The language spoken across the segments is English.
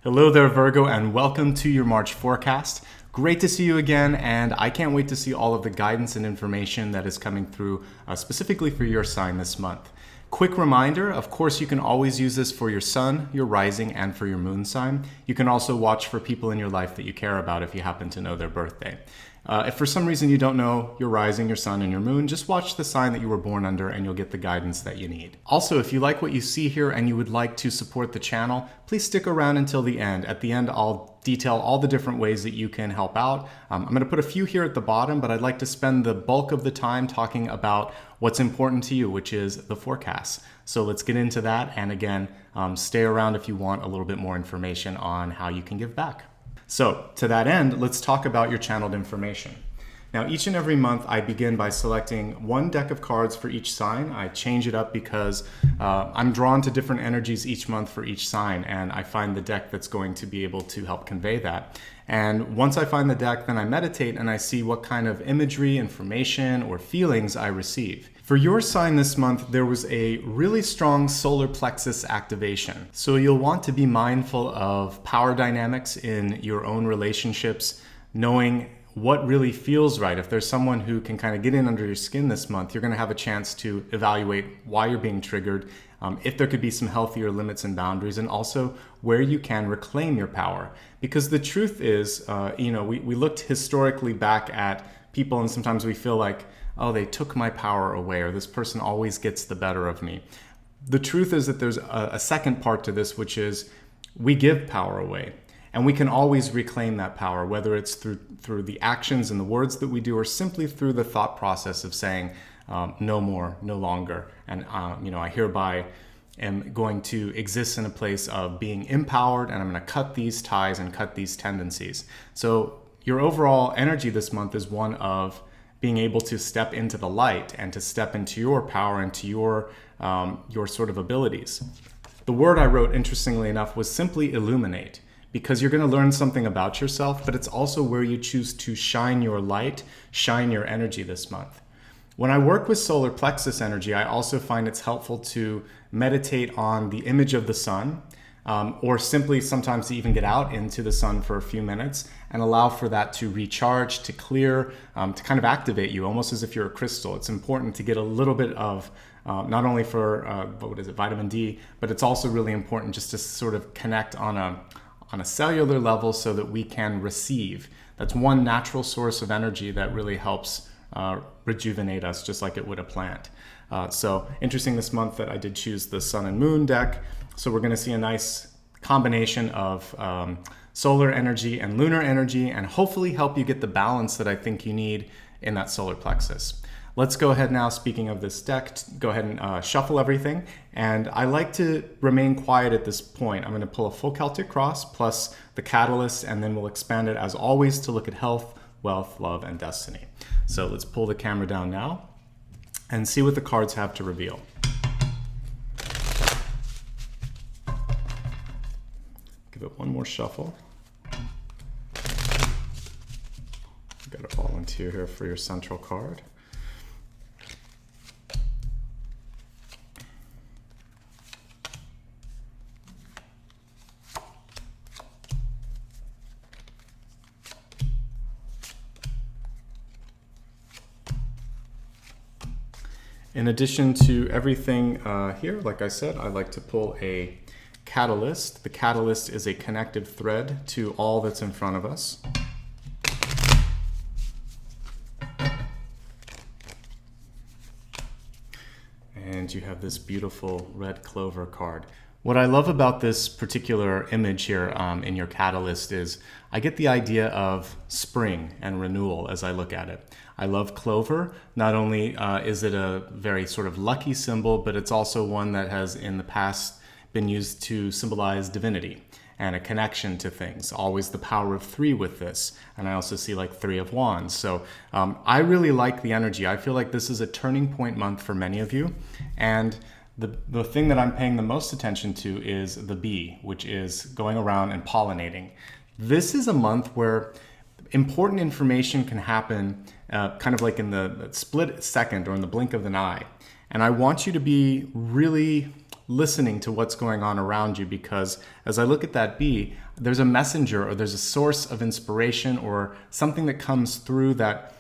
Hello there, Virgo, and welcome to your March forecast. Great to see you again, and I can't wait to see all of the guidance and information that is coming through specifically for your sign this month. Quick reminder, of course, you can always use this for your sun, your rising, and for your moon sign. You can also watch for people in your life that you care about if you happen to know their birthday. If for some reason you don't know your rising, your sun, and your moon, just watch the sign that you were born under and you'll get the guidance that you need. Also, if you like what you see here and you would like to support the channel, please stick around until the end. At the end, I'll detail all the different ways that you can help out. I'm going to put a few here at the bottom, but I'd like to spend the bulk of the time talking about what's important to you, which is the forecast. So let's get into that. And again, stay around if you want a little bit more information on how you can give back. So to that end, let's talk about your channeled information. Now, each and every month, I begin by selecting one deck of cards for each sign. I change it up because I'm drawn to different energies each month for each sign, and I find the deck that's going to be able to help convey that. And once I find the deck, then I meditate and I see what kind of imagery, information, or feelings I receive. For your sign this month, there was a really strong solar plexus activation. So you'll want to be mindful of power dynamics in your own relationships, knowing what really feels right. If there's someone who can kind of get in under your skin this month, you're going to have a chance to evaluate why you're being triggered, if there could be some healthier limits and boundaries, and also where you can reclaim your power. Because the truth is, we looked historically back at people and sometimes we feel like, oh, they took my power away, or this person always gets the better of me. The truth is that there's a second part to this, which is we give power away. And we can always reclaim that power, whether it's through the actions and the words that we do, or simply through the thought process of saying, no more, no longer. And, I hereby am going to exist in a place of being empowered, and I'm going to cut these ties and cut these tendencies. So your overall energy this month is one of being able to step into the light and to step into your power and to your sort of abilities. The word I wrote, interestingly enough, was simply illuminate, because you're going to learn something about yourself, but it's also where you choose to shine your light, shine your energy this month. When I work with solar plexus energy, I also find it's helpful to meditate on the image of the sun, or simply sometimes to even get out into the sun for a few minutes and allow for that to recharge, to clear, to kind of activate you, almost as if you're a crystal. It's important to get a little bit of, not only for, vitamin D, but it's also really important just to sort of connect on a cellular level so that we can receive. That's one natural source of energy that really helps rejuvenate us, just like it would a plant. So interesting this month that I did choose the sun and moon deck. So we're going to see a nice combination of solar energy and lunar energy, and hopefully help you get the balance that I think you need in that solar plexus. Let's go ahead now, speaking of this deck, go ahead and shuffle everything. And I like to remain quiet at this point. I'm going to pull a full Celtic cross plus the catalyst, and then we'll expand it as always to look at health, wealth, love, and destiny. So let's pull the camera down now and see what the cards have to reveal. Give it one more shuffle. Got a volunteer here for your central card. In addition to everything here, like I said, I like to pull a catalyst. The catalyst is a connective thread to all that's in front of us. And you have this beautiful red clover card. What I love about this particular image here in your catalyst is I get the idea of spring and renewal as I look at it. I love clover. Not only is it a very sort of lucky symbol, but it's also one that has in the past been used to symbolize divinity and a connection to things. Always the power of 3 with this. And I also see like 3 of wands. So I really like the energy. I feel like this is a turning point month for many of you. And the thing that I'm paying the most attention to is the bee, which is going around and pollinating. This is a month where important information can happen kind of like in the split second or in the blink of an eye. And I want you to be really listening to what's going on around you, because as I look at that bee, there's a messenger or there's a source of inspiration or something that comes through that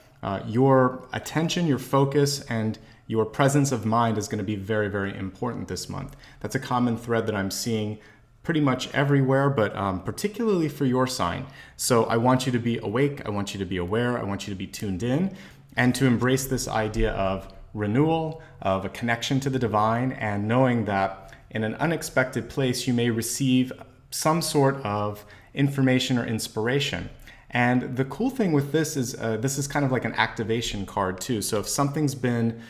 your attention, your focus, and your presence of mind is going to be very, very important this month. That's a common thread that I'm seeing pretty much everywhere, but particularly for your sign. So I want you to be awake, I want you to be aware, I want you to be tuned in, and to embrace this idea of renewal, of a connection to the divine, and knowing that in an unexpected place you may receive some sort of information or inspiration. And the cool thing with this is kind of like an activation card too. So if something's been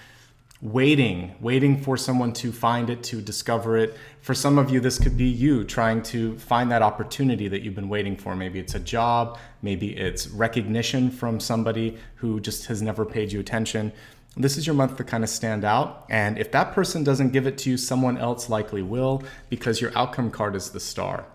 waiting for someone to find it, to discover it. For some of you, this could be you trying to find that opportunity that you've been waiting for. Maybe it's a job, maybe it's recognition from somebody who just has never paid you attention. This is your month to kind of stand out. And if that person doesn't give it to you, someone else likely will, because your outcome card is the star.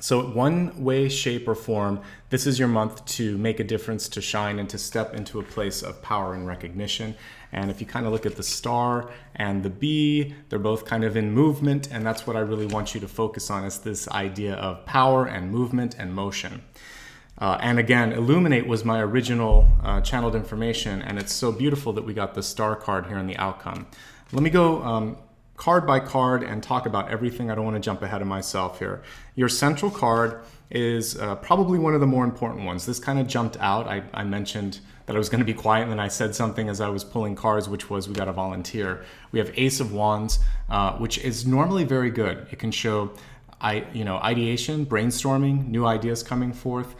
So one way, shape, or form, this is your month to make a difference, to shine, and to step into a place of power and recognition. And if you kind of look at the star and the bee, they're both kind of in movement, and that's what I really want you to focus on, is this idea of power and movement and motion. And again, Illuminate was my original channeled information, and it's so beautiful that we got the star card here in the outcome. Let me go card by card and talk about everything. I don't want to jump ahead of myself here. Your central card is probably one of the more important ones. This kind of jumped out. I mentioned that I was going to be quiet, and then I said something as I was pulling cards, which was we got a volunteer. We have Ace of Wands, which is normally very good. It can show ideation, brainstorming, new ideas coming forth.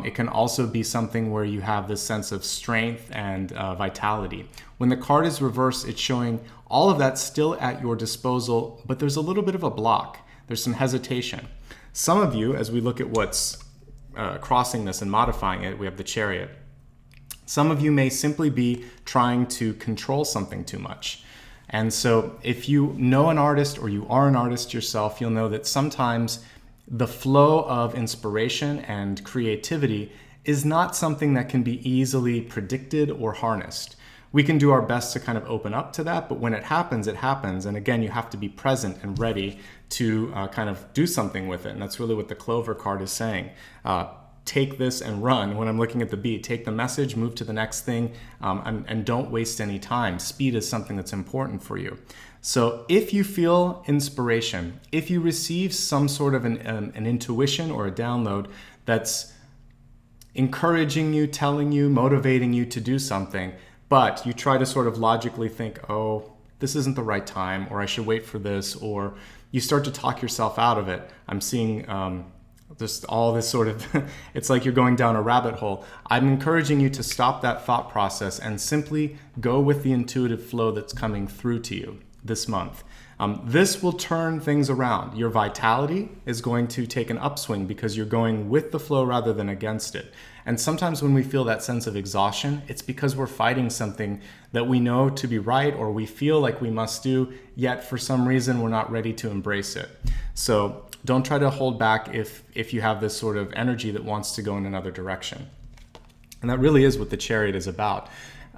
It can also be something where you have this sense of strength and vitality. When the card is reversed, it's showing all of that still at your disposal, but there's a little bit of a block. There's some hesitation. Some of you, as we look at what's crossing this and modifying it, we have the Chariot. Some of you may simply be trying to control something too much. And so if you know an artist or you are an artist yourself, you'll know that sometimes the flow of inspiration and creativity is not something that can be easily predicted or harnessed. We can do our best to kind of open up to that, but when it happens, it happens. And again, you have to be present and ready to kind of do something with it. And that's really what the Clover card is saying. Take this and run. When I'm looking at the bee, take the message, move to the next thing, and don't waste any time. Speed is something that's important for you. So if you feel inspiration, if you receive some sort of an intuition or a download that's encouraging you, telling you, motivating you to do something, but you try to sort of logically think, oh, this isn't the right time, or I should wait for this, or you start to talk yourself out of it. I'm seeing just all this sort of, it's like you're going down a rabbit hole. I'm encouraging you to stop that thought process and simply go with the intuitive flow that's coming through to you this month. This will turn things around. Your vitality is going to take an upswing because you're going with the flow rather than against it. And sometimes when we feel that sense of exhaustion, it's because we're fighting something that we know to be right or we feel like we must do, yet for some reason we're not ready to embrace it. So don't try to hold back if you have this sort of energy that wants to go in another direction. And that really is what the Chariot is about.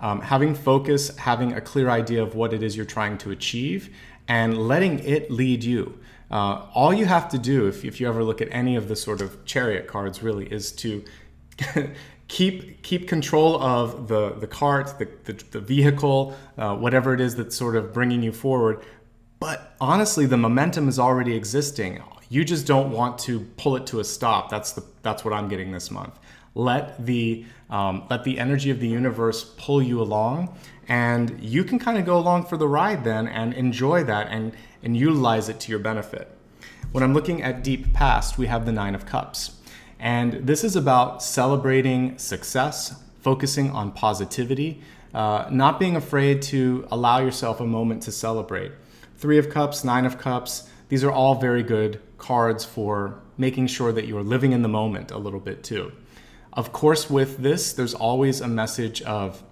Having focus, having a clear idea of what it is you're trying to achieve, and letting it lead you. All you have to do, if you ever look at any of the sort of Chariot cards, really is to keep control of the cart, the vehicle, whatever it is that's sort of bringing you forward. But honestly, the momentum is already existing. You just don't want to pull it to a stop. That's what I'm getting this month. Let the energy of the universe pull you along, and you can kind of go along for the ride then and enjoy that and utilize it to your benefit. When I'm looking at Deep Past, we have the Nine of Cups. And this is about celebrating success, focusing on positivity, not being afraid to allow yourself a moment to celebrate. Three of Cups, Nine of Cups, these are all very good cards for making sure that you're living in the moment a little bit too. Of course, with this, there's always a message of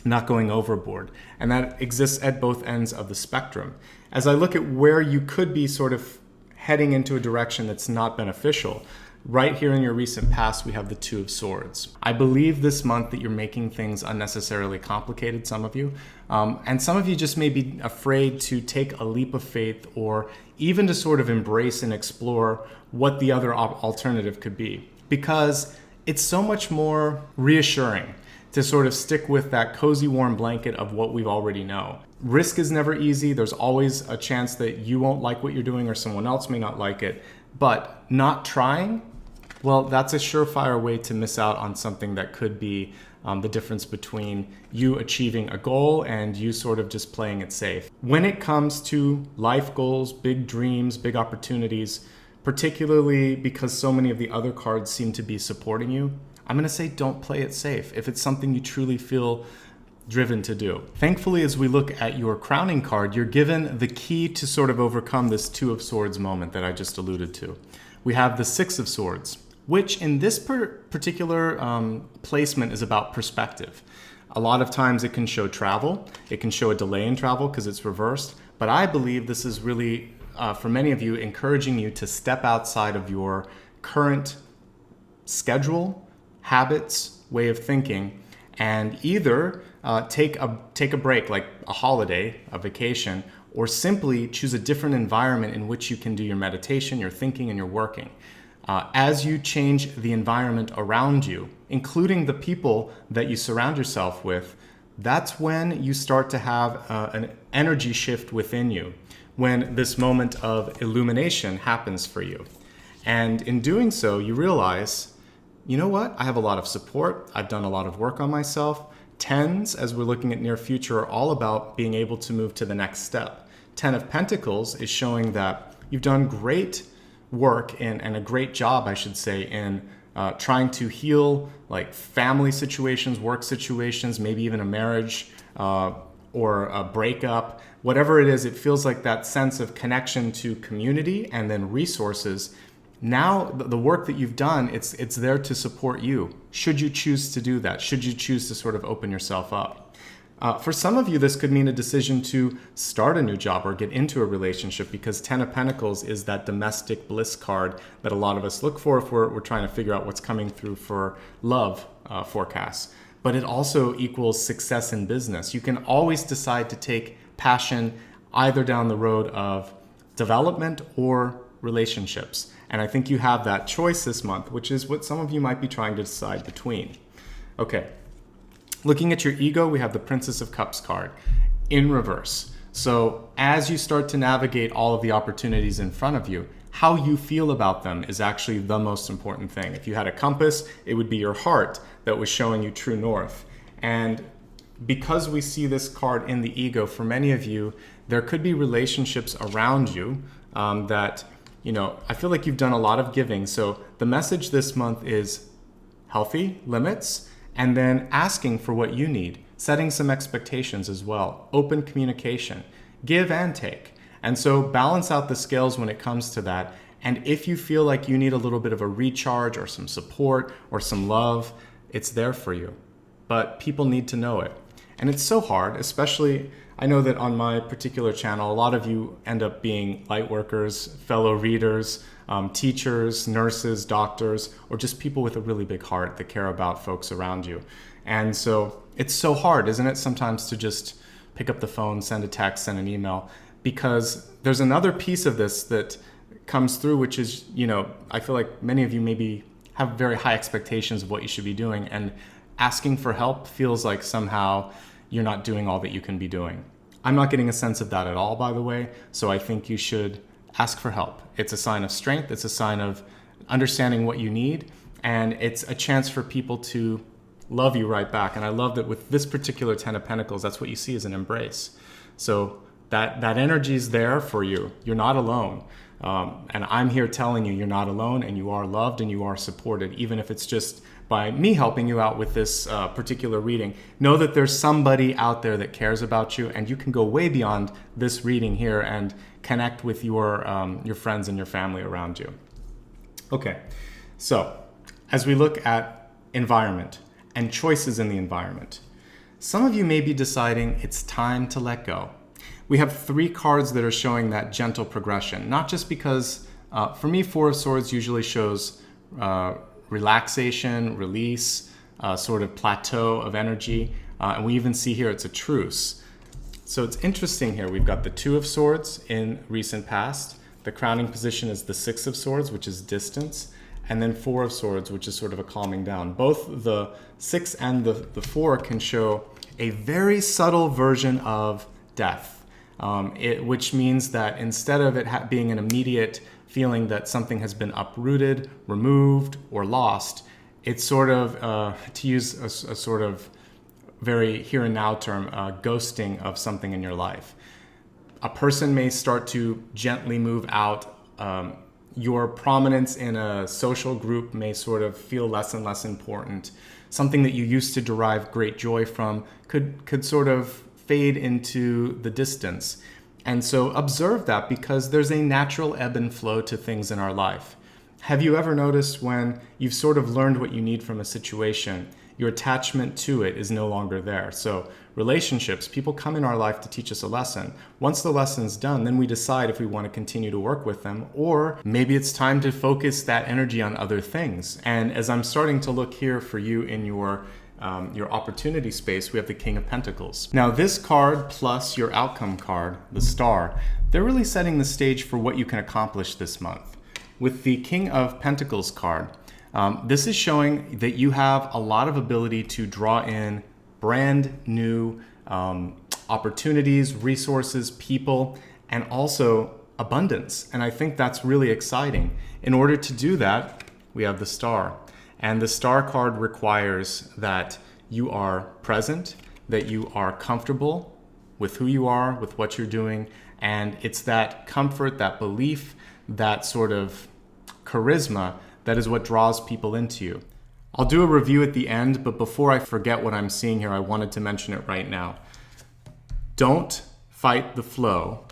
not going overboard, and that exists at both ends of the spectrum. As I look at where you could be sort of heading into a direction that's not beneficial, Right here in your recent past, we have the Two of Swords. I believe this month that you're making things unnecessarily complicated, some of you. And some of you just may be afraid to take a leap of faith or even to sort of embrace and explore what the other alternative could be. Because it's so much more reassuring to sort of stick with that cozy warm blanket of what we already know. Risk is never easy. There's always a chance that you won't like what you're doing or someone else may not like it. But not trying, well, that's a surefire way to miss out on something that could be the difference between you achieving a goal and you sort of just playing it safe. When it comes to life goals, big dreams, big opportunities, particularly because so many of the other cards seem to be supporting you, I'm going to say don't play it safe if it's something you truly feel driven to do. Thankfully, as we look at your crowning card, you're given the key to sort of overcome this Two of Swords moment that I just alluded to. We have the Six of Swords, which in this particular placement is about perspective. A lot of times it can show travel. It can show a delay in travel because it's reversed. But I believe this is really, for many of you, encouraging you to step outside of your current schedule, habits, way of thinking, and either take a break, like a holiday, a vacation, or simply choose a different environment in which you can do your meditation, your thinking, and your working. As you change the environment around you, including the people that you surround yourself with, that's when you start to have an energy shift within you, when this moment of illumination happens for you. And in doing so, you realize, you know what? I have a lot of support. I've done a lot of work on myself. Tens, as we're looking at near future, are all about being able to move to the next step. 10 of Pentacles is showing that you've done great work and a great job, I should say, in trying to heal like family situations, work situations, maybe even a marriage or a breakup. Whatever it is, it feels like that sense of connection to community and then resources. Now, the work that you've done, it's there to support you. Should you choose to do that? Should you choose to sort of open yourself up? For some of you, this could mean a decision to start a new job or get into a relationship, because 10 of Pentacles is that domestic bliss card that a lot of us look for if we're trying to figure out what's coming through for love forecasts. But it also equals success in business. You can always decide to take passion either down the road of development or relationships. And I think you have that choice this month, which is what some of you might be trying to decide between. Okay. Looking at your ego, we have the Princess of Cups card in reverse. So as you start to navigate all of the opportunities in front of you, how you feel about them is actually the most important thing. If you had a compass, it would be your heart that was showing you true north. And because we see this card in the ego, for many of you, there could be relationships around you that, you know, I feel like you've done a lot of giving. So the message this month is healthy limits, and then asking for what you need, setting some expectations as well, open communication, give and take. And so balance out the scales when it comes to that. And if you feel like you need a little bit of a recharge or some support or some love, it's there for you. But people need to know it. And it's so hard, especially, I know that on my particular channel, a lot of you end up being light workers, fellow readers, teachers, nurses, doctors, or just people with a really big heart that care about folks around you. And so it's so hard, isn't it, sometimes to just pick up the phone, send a text, send an email, because there's another piece of this that comes through, which is, you know, I feel like many of you maybe have very high expectations of what you should be doing, and asking for help feels like somehow you're not doing all that you can be doing. I'm not getting a sense of that at all, by the way, so I think you should ask for help. It's a sign of strength, it's a sign of understanding what you need, and it's a chance for people to love you right back. And I love that with this particular 10 of Pentacles, that's what you see as an embrace. So that energy is there for you. You're not alone. And I'm here telling you you're not alone, and you are loved and you are supported, even if it's just by me helping you out with this particular reading. Know that there's somebody out there that cares about you, and you can go way beyond this reading here and connect with your friends and your family around you. Okay, so as we look at environment and choices in the environment, some of you may be deciding it's time to let go. We have 3 cards that are showing that gentle progression, not just because, for me, 4 of Swords usually shows relaxation, release, sort of plateau of energy. And we even see here it's a truce. So it's interesting here. We've got the Two of Swords in recent past. The crowning position is the Six of Swords, which is distance. And then Four of Swords, which is sort of a calming down. Both the Six and the Four can show a very subtle version of death, which means that instead of it being an immediate feeling that something has been uprooted, removed, or lost, it's sort of, to use a sort of very here and now term, ghosting of something in your life. A person may start to gently move out. Your prominence in a social group may sort of feel less and less important. Something that you used to derive great joy from could sort of fade into the distance. And so observe that, because there's a natural ebb and flow to things in our life. Have you ever noticed when you've sort of learned what you need from a situation, your attachment to it is no longer there? So relationships, people come in our life to teach us a lesson. Once the lesson's done, then we decide if we want to continue to work with them, or maybe it's time to focus that energy on other things. And as I'm starting to look here for you in your opportunity space, we have the King of Pentacles. Now this card plus your outcome card, the Star, they're really setting the stage for what you can accomplish this month. With the King of Pentacles card, this is showing that you have a lot of ability to draw in brand new opportunities, resources, people, and also abundance. And I think that's really exciting. In order to do that, we have the Star. And the Star card requires that you are present, that you are comfortable with who you are, with what you're doing. And it's that comfort, that belief, that sort of charisma that is what draws people into you. I'll do a review at the end, but before I forget what I'm seeing here, I wanted to mention it right now. Don't fight the flow.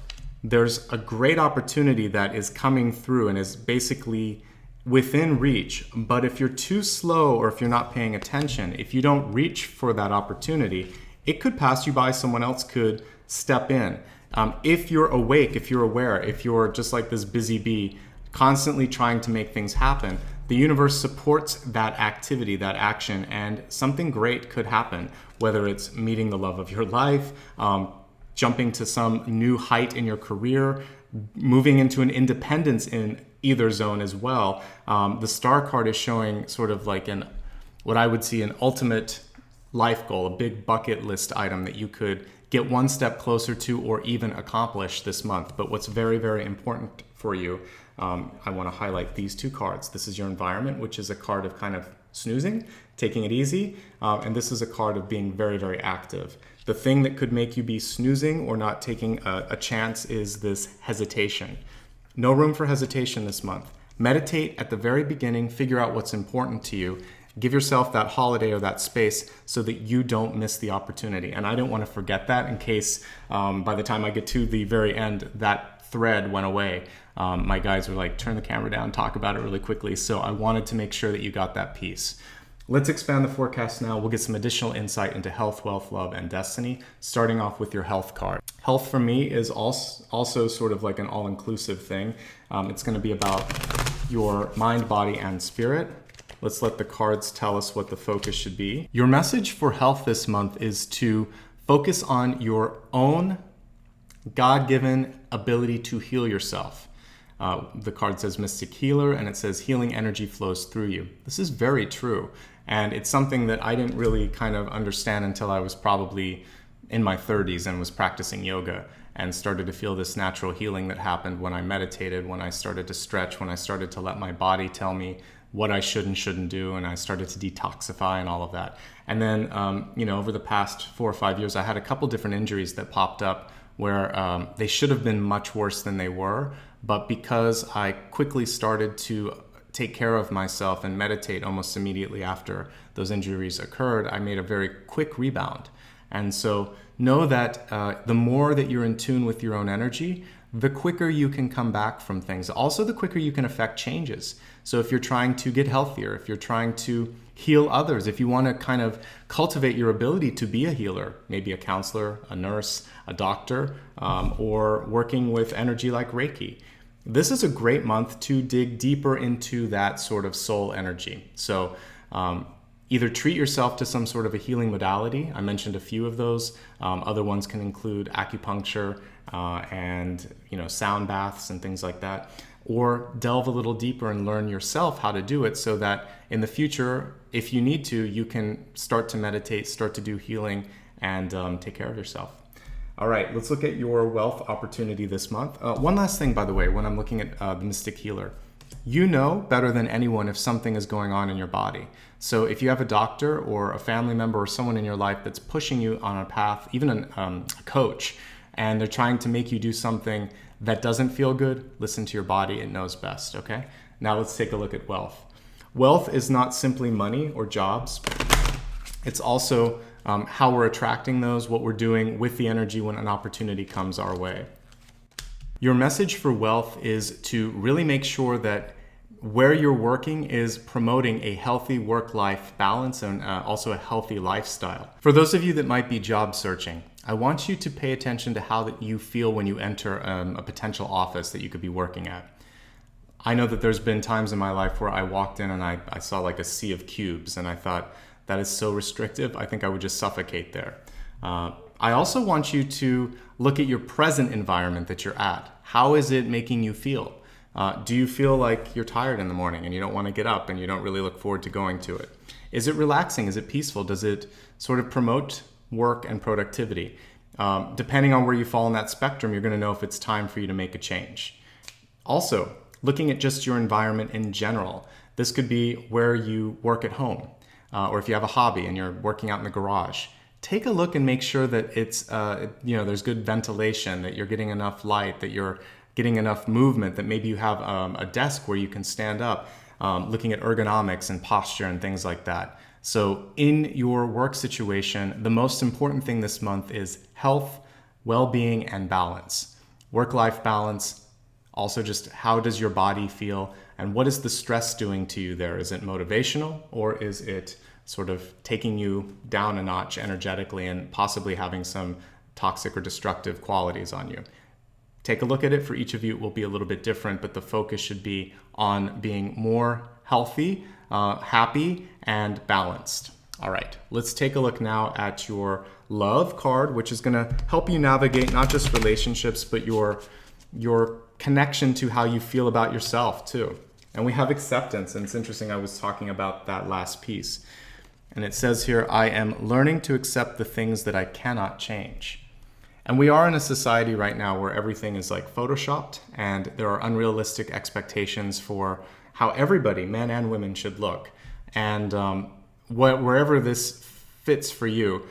There's a great opportunity that is coming through and is basically within reach. But if you're too slow, or if you're not paying attention, if you don't reach for that opportunity, it could pass you by. Someone else could step in. If you're awake, if you're aware, if you're just like this busy bee, constantly trying to make things happen, the universe supports that activity, that action, and something great could happen, whether it's meeting the love of your life, jumping to some new height in your career, moving into an independence in either zone as well. The Star card is showing sort of like what I would see an ultimate life goal, a big bucket list item that you could get one step closer to or even accomplish this month. But what's very, very important for you, I want to highlight these two cards. This is your environment, which is a card of kind of snoozing, taking it easy. And this is a card of being very, very active. The thing that could make you be snoozing or not taking a chance is this hesitation. No room for hesitation this month. Meditate at the very beginning, figure out what's important to you. Give yourself that holiday or that space so that you don't miss the opportunity. And I don't want to forget that in case by the time I get to the very end, that thread went away. My guys were like, turn the camera down, talk about it really quickly. So I wanted to make sure that you got that piece. Let's expand the forecast now. We'll get some additional insight into health, wealth, love, and destiny, starting off with your health card. Health for me is also sort of like an all-inclusive thing. It's going to be about your mind, body, and spirit. Let's let the cards tell us what the focus should be. Your message for health this month is to focus on your own God-given ability to heal yourself. The card says Mystic Healer, and it says healing energy flows through you. This is very true. And it's something that I didn't really kind of understand until I was probably in my 30s and was practicing yoga and started to feel this natural healing that happened when I meditated, when I started to stretch, when I started to let my body tell me what I should and shouldn't do, and I started to detoxify and all of that. And then, over the past 4 or 5 years, I had a couple different injuries that popped up where they should have been much worse than they were. But because I quickly started to take care of myself and meditate almost immediately after those injuries occurred, I made a very quick rebound. And so know that the more that you're in tune with your own energy, the quicker you can come back from things. Also, the quicker you can affect changes. So if you're trying to get healthier, if you're trying to heal others, if you want to kind of cultivate your ability to be a healer, maybe a counselor, a nurse, a doctor, or working with energy like Reiki, This is a great month to dig deeper into that sort of soul energy. So either treat yourself to some sort of a healing modality. I mentioned a few of those. Other ones can include acupuncture and sound baths and things like that. Or delve a little deeper and learn yourself how to do it so that in the future, if you need to, you can start to meditate, start to do healing, and take care of yourself. All right, let's look at your wealth opportunity this month. One last thing, by the way, when I'm looking at the Mystic Healer, you know better than anyone if something is going on in your body. So if you have a doctor or a family member or someone in your life that's pushing you on a path, even a coach, and they're trying to make you do something that doesn't feel good, listen to your body. It knows best, okay? Now let's take a look at wealth. Wealth is not simply money or jobs. It's also how we're attracting those, what we're doing with the energy when an opportunity comes our way. Your message for wealth is to really make sure that where you're working is promoting a healthy work-life balance and also a healthy lifestyle. For those of you that might be job searching, I want you to pay attention to how that you feel when you enter a potential office that you could be working at. I know that there's been times in my life where I walked in and I saw like a sea of cubes and I thought, that is so restrictive, I think I would just suffocate there. I also want you to look at your present environment that you're at. How is it making you feel? Do you feel like you're tired in the morning and you don't want to get up and you don't really look forward to going to it? Is it relaxing? Is it peaceful? Does it sort of promote work and productivity? Depending on where you fall in that spectrum, you're going to know if it's time for you to make a change. Also, looking at just your environment in general. This could be where you work at home, or if you have a hobby and you're working out in the garage. Take a look and make sure that it's, there's good ventilation, that you're getting enough light, that you're getting enough movement, that maybe you have a desk where you can stand up, looking at ergonomics and posture and things like that. So in your work situation, the most important thing this month is health, well-being, and balance. Work-life balance, also just how does your body feel, and what is the stress doing to you there? Is it motivational, or is it sort of taking you down a notch energetically and possibly having some toxic or destructive qualities on you? Take a look at it. For each of you, it will be a little bit different, but the focus should be on being more healthy, happy, and balanced. All right, let's take a look now at your love card, which is going to help you navigate not just relationships, but your connection to how you feel about yourself too. And we have acceptance, and it's interesting, I was talking about that last piece. And it says here, I am learning to accept the things that I cannot change. And we are in a society right now where everything is like photoshopped, and there are unrealistic expectations for how everybody, men and women, should look. And wherever this fits for you,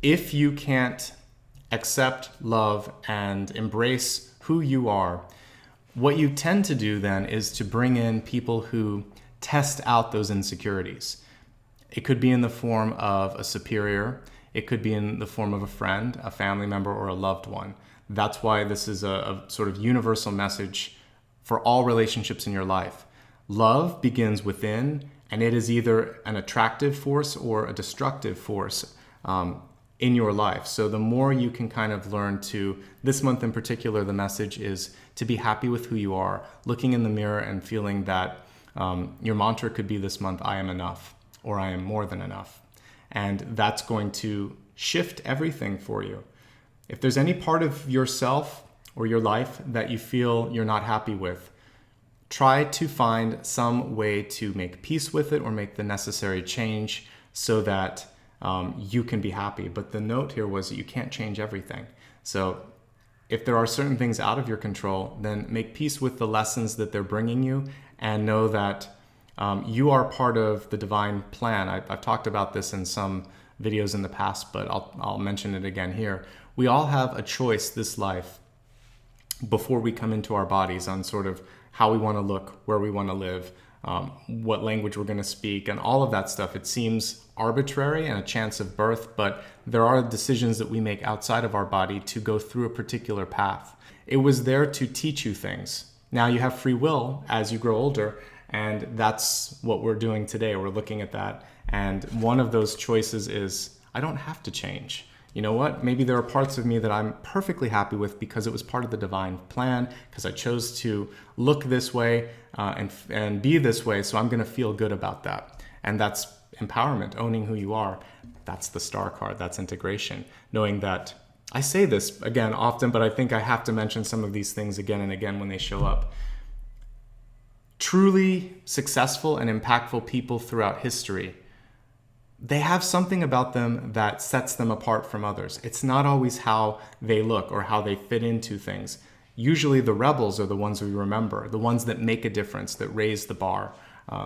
if you can't accept, love, and embrace who you are, what you tend to do then is to bring in people who test out those insecurities. It could be in the form of a superior. It could be in the form of a friend, a family member, or a loved one. That's why this is a sort of universal message for all relationships in your life. Love begins within, and it is either an attractive force or a destructive force in your life. So the more you can kind of learn to, this month in particular, the message is to be happy with who you are, looking in the mirror and feeling that your mantra could be this month, I am enough, or I am more than enough. And that's going to shift everything for you. If there's any part of yourself or your life that you feel you're not happy with, try to find some way to make peace with it or make the necessary change so that you can be happy. But the note here was that you can't change everything. So if there are certain things out of your control, then make peace with the lessons that they're bringing you and know that you are part of the divine plan. I've talked about this in some videos in the past, but I'll mention it again here. We all have a choice this life before we come into our bodies on sort of how we want to look, where we want to live, what language we're going to speak, and all of that stuff. It seems arbitrary and a chance of birth, but there are decisions that we make outside of our body to go through a particular path. It was there to teach you things. Now you have free will as you grow older, and that's what we're doing today. We're looking at that. And one of those choices is, I don't have to change. you know what, maybe there are parts of me that I'm perfectly happy with because it was part of the divine plan, because I chose to look this way and be this way, so I'm going to feel good about that. And that's empowerment, owning who you are. That's the star card. That's integration. Knowing that, I say this again often, but I think I have to mention some of these things again and again when they show up. Truly successful and impactful people throughout history, they have something about them that sets them apart from others. It's not always how they look or how they fit into things. Usually the rebels are the ones we remember, the ones that make a difference, that raise the bar.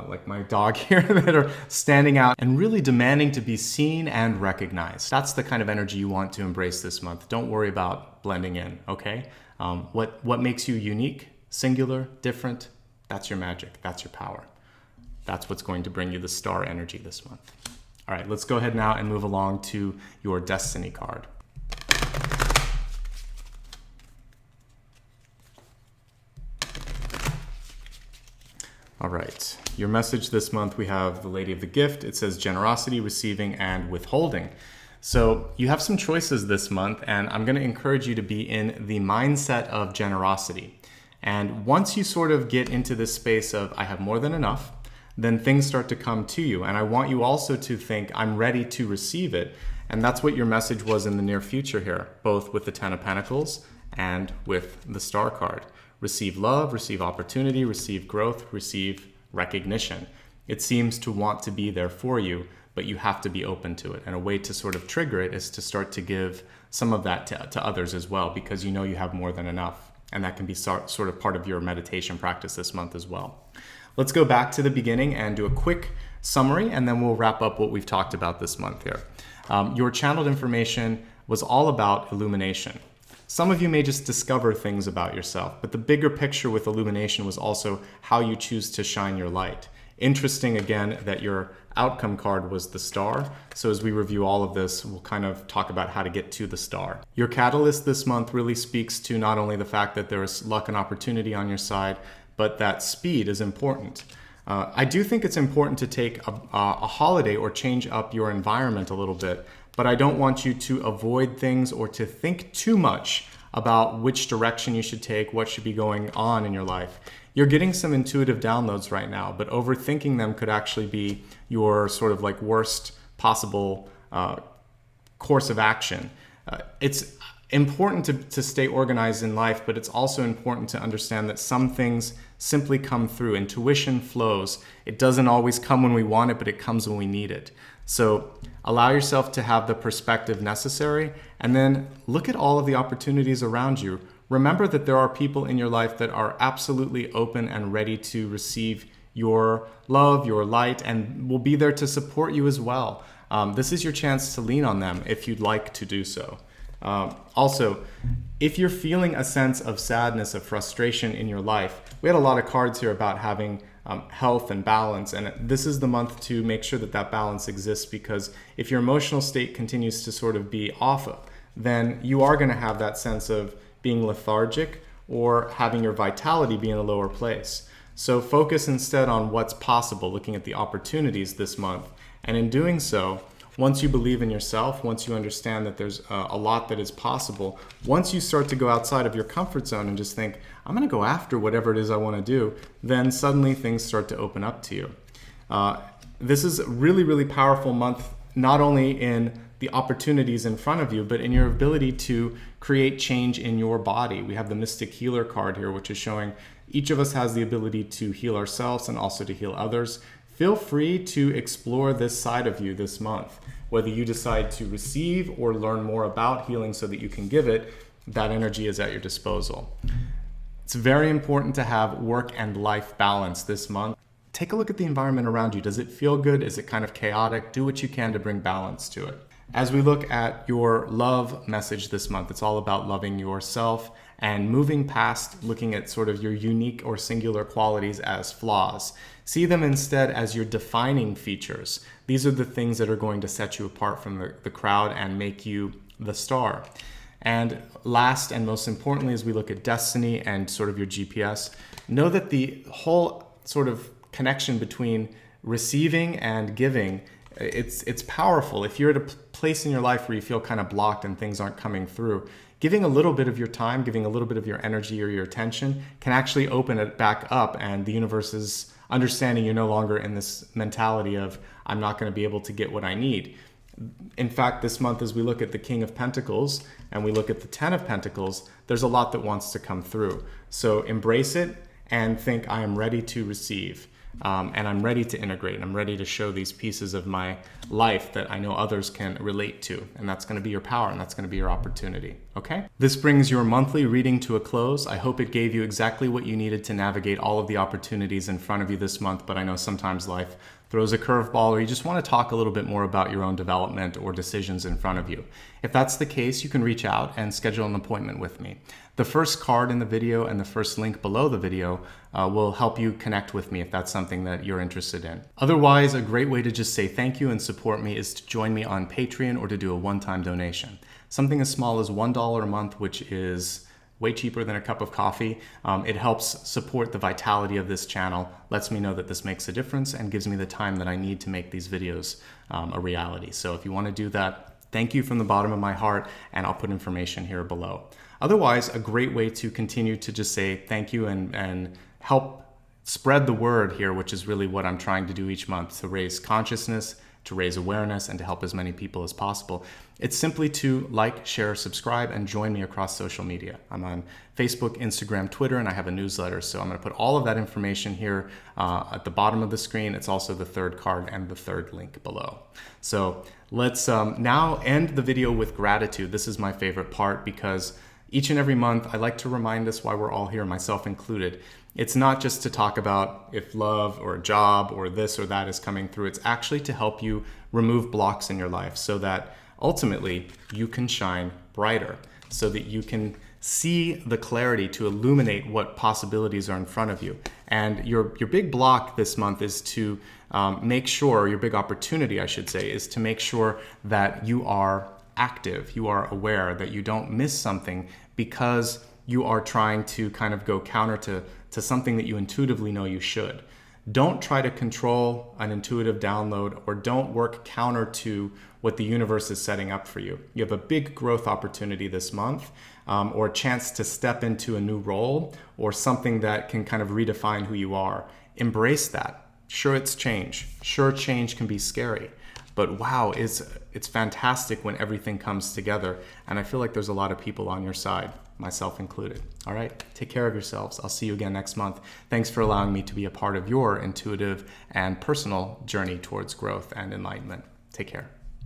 Like my dog here, that are standing out and really demanding to be seen and recognized. That's the kind of energy you want to embrace this month. Don't worry about blending in, okay? What makes you unique, singular, different? That's your magic. That's your power. That's what's going to bring you the star energy this month. All right, let's go ahead now and move along to your destiny card. All right, your message this month, we have the Lady of the Gift. It says generosity, receiving, and withholding. So you have some choices this month, and I'm going to encourage you to be in the mindset of generosity. And once you sort of get into this space of, I have more than enough, then things start to come to you. And I want you also to think, I'm ready to receive it. And that's what your message was in the near future here, both with the Ten of Pentacles and with the Star card. Receive love, receive opportunity, receive growth, receive recognition. It seems to want to be there for you, but you have to be open to it. And a way to sort of trigger it is to start to give some of that to others as well, because you know you have more than enough. And that can be sort of part of your meditation practice this month as well. Let's go back to the beginning and do a quick summary, and then we'll wrap up what we've talked about this month here. Your channeled information was all about illumination. Some of you may just discover things about yourself, but the bigger picture with illumination was also how you choose to shine your light. Interesting, again, that your outcome card was the star. So as we review all of this, we'll kind of talk about how to get to the star. Your catalyst this month really speaks to not only the fact that there is luck and opportunity on your side, but that speed is important. I do think it's important to take a holiday or change up your environment a little bit, but I don't want you to avoid things or to think too much about which direction you should take, what should be going on in your life. You're getting some intuitive downloads right now, but overthinking them could actually be your sort of like worst possible course of action. It's important to stay organized in life, but it's also important to understand that some things simply come through. Intuition flows. It doesn't always come when we want it, but it comes when we need it. So allow yourself to have the perspective necessary, and then look at all of the opportunities around you. Remember that there are people in your life that are absolutely open and ready to receive your love, your light, and will be there to support you as well. This is your chance to lean on them if you'd like to do so. Also, if you're feeling a sense of sadness, of frustration in your life, we had a lot of cards here about having health and balance, and this is the month to make sure that that balance exists, because if your emotional state continues to sort of be off, then you are going to have that sense of being lethargic or having your vitality be in a lower place. So focus instead on what's possible, looking at the opportunities this month, and in doing so, once you believe in yourself, once you understand that there's a lot that is possible, once you start to go outside of your comfort zone and just think, I'm going to go after whatever it is I want to do, then suddenly things start to open up to you. This is a really, really powerful month, not only in the opportunities in front of you, but in your ability to create change in your body. We have the Mystic Healer card here, which is showing each of us has the ability to heal ourselves and also to heal others. Feel free to explore this side of you this month. Whether you decide to receive or learn more about healing so that you can give it, that energy is at your disposal. It's very important to have work and life balance this month. Take a look at the environment around you. Does it feel good? Is it kind of chaotic? Do what you can to bring balance to it. As we look at your love message this month, it's all about loving yourself and moving past looking at sort of your unique or singular qualities as flaws. See them instead as your defining features. These are the things that are going to set you apart from the crowd and make you the star. And last and most importantly, as we look at destiny and sort of your GPS, know that the whole sort of connection between receiving and giving it's powerful. If you're at a place in your life where you feel kind of blocked and things aren't coming through, giving a little bit of your time, giving a little bit of your energy or your attention can actually open it back up, and the universe is understanding you're no longer in this mentality of, I'm not going to be able to get what I need. In fact, this month, as we look at the King of Pentacles and we look at the Ten of Pentacles, there's a lot that wants to come through. So embrace it and think, I am ready to receive. And I'm ready to integrate. I'm ready to show these pieces of my life that I know others can relate to. And that's going to be your power, and that's going to be your opportunity. Okay? This brings your monthly reading to a close. I hope it gave you exactly what you needed to navigate all of the opportunities in front of you this month. But I know sometimes life throws a curveball, or you just want to talk a little bit more about your own development or decisions in front of you. If that's the case, you can reach out and schedule an appointment with me. The first card in the video and the first link below the video will help you connect with me if that's something that you're interested in. Otherwise, a great way to just say thank you and support me is to join me on Patreon or to do a one-time donation. Something as small as $1 a month, which is way cheaper than a cup of coffee. It helps support the vitality of this channel, lets me know that this makes a difference, and gives me the time that I need to make these videos a reality. So if you want to do that, thank you from the bottom of my heart, and I'll put information here below. Otherwise, a great way to continue to just say thank you and help spread the word here, which is really what I'm trying to do each month, to raise consciousness, to raise awareness, and to help as many people as possible. It's simply to like, share, subscribe, and join me across social media. I'm on Facebook, Instagram, Twitter, and I have a newsletter. So I'm going to put all of that information here at the bottom of the screen. It's also the third card and the third link below. So let's now end the video with gratitude. This is my favorite part because each and every month I like to remind us why we're all here, myself included. It's not just to talk about if love or a job or this or that is coming through. It's actually to help you remove blocks in your life so that ultimately you can shine brighter, so that you can see the clarity to illuminate what possibilities are in front of you. And your big block this month is to make sure, your big opportunity, I should say, is to make sure that you are active, you are aware, that you don't miss something because you are trying to kind of go counter to something that you intuitively know you should. Don't try to control an intuitive download, or don't work counter to what the universe is setting up for you. You have a big growth opportunity this month, or a chance to step into a new role or something that can kind of redefine who you are. Embrace that. Sure, it's change. Sure, change can be scary. But wow, it's fantastic when everything comes together. And I feel like there's a lot of people on your side, myself included. All right, take care of yourselves. I'll see you again next month. Thanks for allowing me to be a part of your intuitive and personal journey towards growth and enlightenment. Take care.